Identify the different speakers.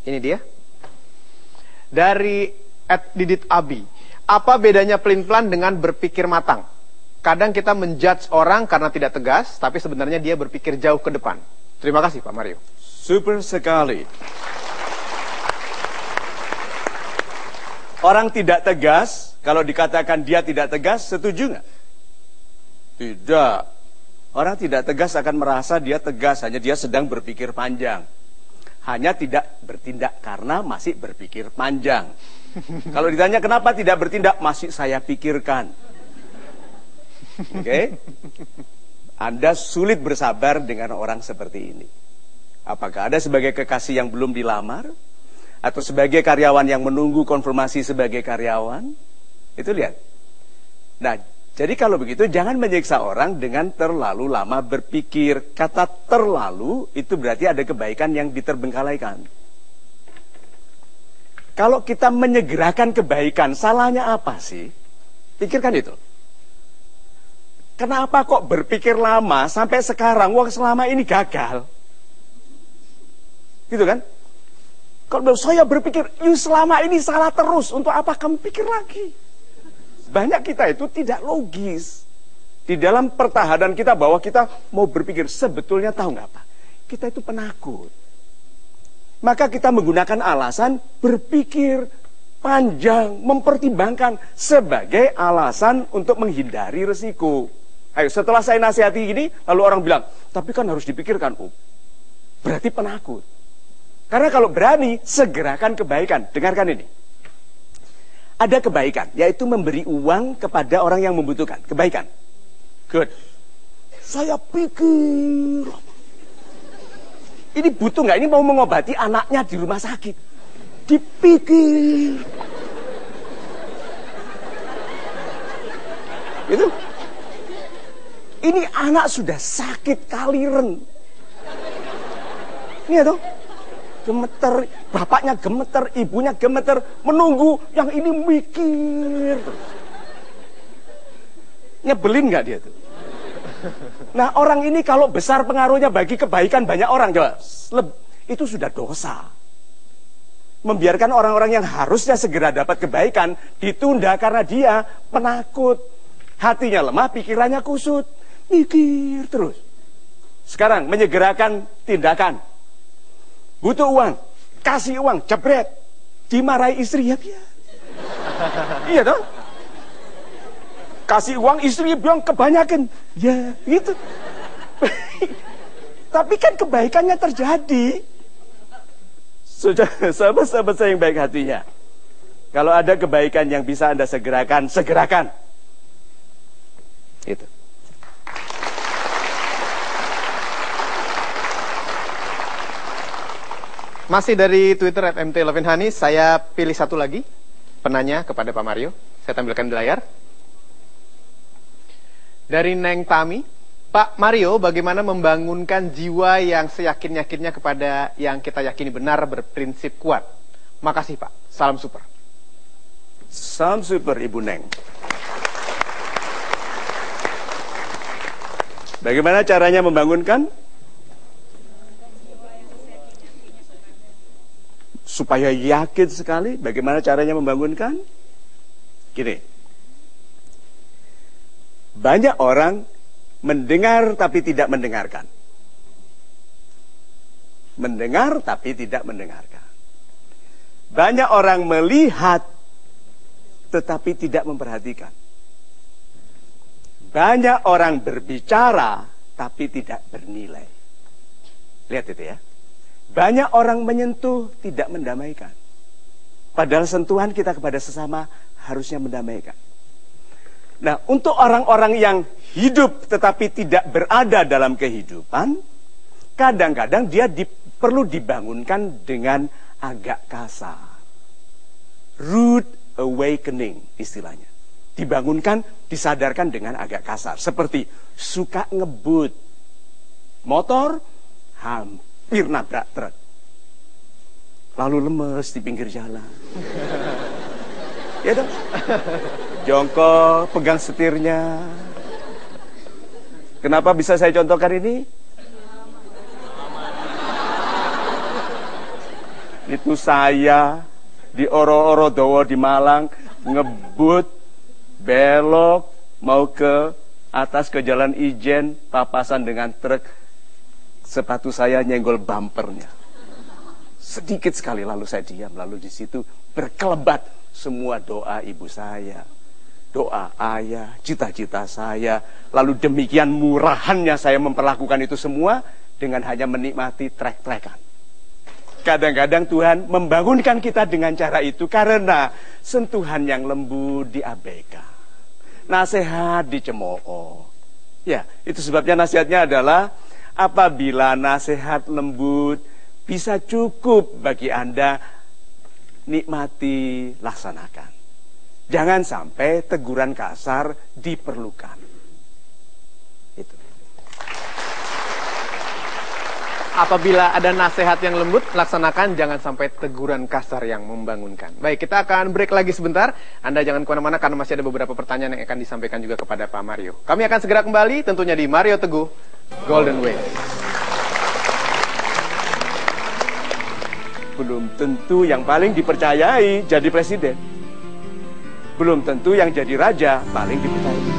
Speaker 1: Ini dia. Dari @didit_abi. Apa bedanya pelin-pelan dengan berpikir matang? Kadang kita menjudge orang karena tidak tegas, tapi sebenarnya dia berpikir jauh ke depan. Terima kasih Pak Mario.
Speaker 2: Super sekali. Orang tidak tegas, kalau dikatakan dia tidak tegas, setuju nggak? Tidak. Orang tidak tegas akan merasa dia tegas, hanya dia sedang berpikir panjang. Hanya tidak bertindak karena masih berpikir panjang. Kalau ditanya kenapa tidak bertindak, masih saya pikirkan. Oke? Anda sulit bersabar dengan orang seperti ini. Apakah ada sebagai kekasih yang belum dilamar? Atau sebagai karyawan yang menunggu konfirmasi sebagai karyawan? Itu lihat. Nah, jadi kalau begitu jangan menyiksa orang dengan terlalu lama berpikir. Kata terlalu itu berarti ada kebaikan yang diterbengkalaikan. Kalau kita menyegerakan kebaikan, salahnya apa sih? Pikirkan itu. Kenapa kok berpikir lama sampai sekarang, wong selama ini gagal? Gitu kan? Kalau saya berpikir, selama ini salah terus, untuk apa kamu pikir lagi? Banyak kita itu tidak logis. Di dalam pertahanan kita bahwa kita mau berpikir, sebetulnya tahu nggak apa? Kita itu penakut. Maka kita menggunakan alasan berpikir panjang, mempertimbangkan sebagai alasan untuk menghindari resiko. Ayo, setelah saya nasihati ini, lalu orang bilang, tapi kan harus dipikirkan. Oh, berarti penakut. Karena kalau berani, segerakan kebaikan. Dengarkan ini. Ada kebaikan, yaitu memberi uang kepada orang yang membutuhkan. Kebaikan. Good. Saya pikir, ini butuh nggak? Ini mau mengobati anaknya di rumah sakit. Dipikir. Itu. Ini anak sudah sakit kaliren. Ini ya toh? Gemeter, bapaknya gemeter, ibunya gemeter, menunggu, yang ini mikir terus. Nyebelin nggak dia tuh? Nah, orang ini kalau besar pengaruhnya bagi kebaikan banyak orang, coba, itu sudah dosa. Membiarkan orang-orang yang harusnya segera dapat kebaikan ditunda karena dia penakut. Hatinya lemah, pikirannya kusut, mikir terus. Sekarang menyegerakan tindakan. Butuh uang, kasih uang, jebret. Dimarahi istri, ya biar. Iya toh? Kasih uang, istri bilang kebanyakan. Ya, gitu. Tapi kan kebaikannya terjadi. Sudah, sahabat-sahabat saya yang baik hatinya. Kalau ada kebaikan yang bisa Anda segerakan, segerakan. Itu.
Speaker 1: Masih dari Twitter @mt11hani, saya pilih satu lagi penanya kepada Pak Mario. Saya tampilkan di layar. Dari Neng Tami, Pak Mario, bagaimana membangunkan jiwa yang seyakin-yakinnya kepada yang kita yakini benar, berprinsip kuat? Makasih Pak, salam super.
Speaker 2: Salam super Ibu Neng. Bagaimana caranya membangunkan? Supaya yakin sekali. Bagaimana caranya membangunkan? Gini. Banyak orang mendengar tapi tidak mendengarkan. Mendengar tapi tidak mendengarkan. Banyak orang melihat tetapi tidak memperhatikan. Banyak orang berbicara tapi tidak bernilai. Lihat itu ya. Banyak orang menyentuh tidak mendamaikan. Padahal sentuhan kita kepada sesama harusnya mendamaikan. Nah, untuk orang-orang yang hidup tetapi tidak berada dalam kehidupan, kadang-kadang dia perlu dibangunkan dengan agak kasar. Rude awakening istilahnya. Dibangunkan, disadarkan dengan agak kasar. Seperti suka ngebut. Motor hampir nabrak truk. Lalu lemes di pinggir jalan. Ya dong? Jongkok, pegang setirnya. Kenapa bisa saya contohkan ini? Itu saya di Oro-Oro Dowo di Malang ngebut belok mau ke atas ke Jalan Ijen, papasan dengan truk, sepatu saya nyenggol bumpernya. Sedikit sekali lalu saya diam, lalu di situ berkelebat semua doa ibu saya, doa ayah, cita-cita saya. Lalu demikian murahannya saya memperlakukan itu semua dengan hanya menikmati trek-trekan. Kadang-kadang Tuhan membangunkan kita dengan cara itu karena sentuhan yang lembut diabaikan. Nasihat dicemooh. Ya, itu sebabnya nasihatnya adalah apabila nasihat lembut bisa cukup bagi Anda, nikmati, laksanakan. Jangan sampai teguran kasar diperlukan. Itu.
Speaker 1: Apabila ada nasihat yang lembut, laksanakan, jangan sampai teguran kasar yang membangunkan. Baik, kita akan break lagi sebentar. Anda jangan kemana-mana karena masih ada beberapa pertanyaan yang akan disampaikan juga kepada Pak Mario. Kami akan segera kembali tentunya di Mario Teguh Golden Way.
Speaker 2: Belum tentu yang paling dipercayai jadi presiden. Belum tentu yang jadi raja paling dipercayai.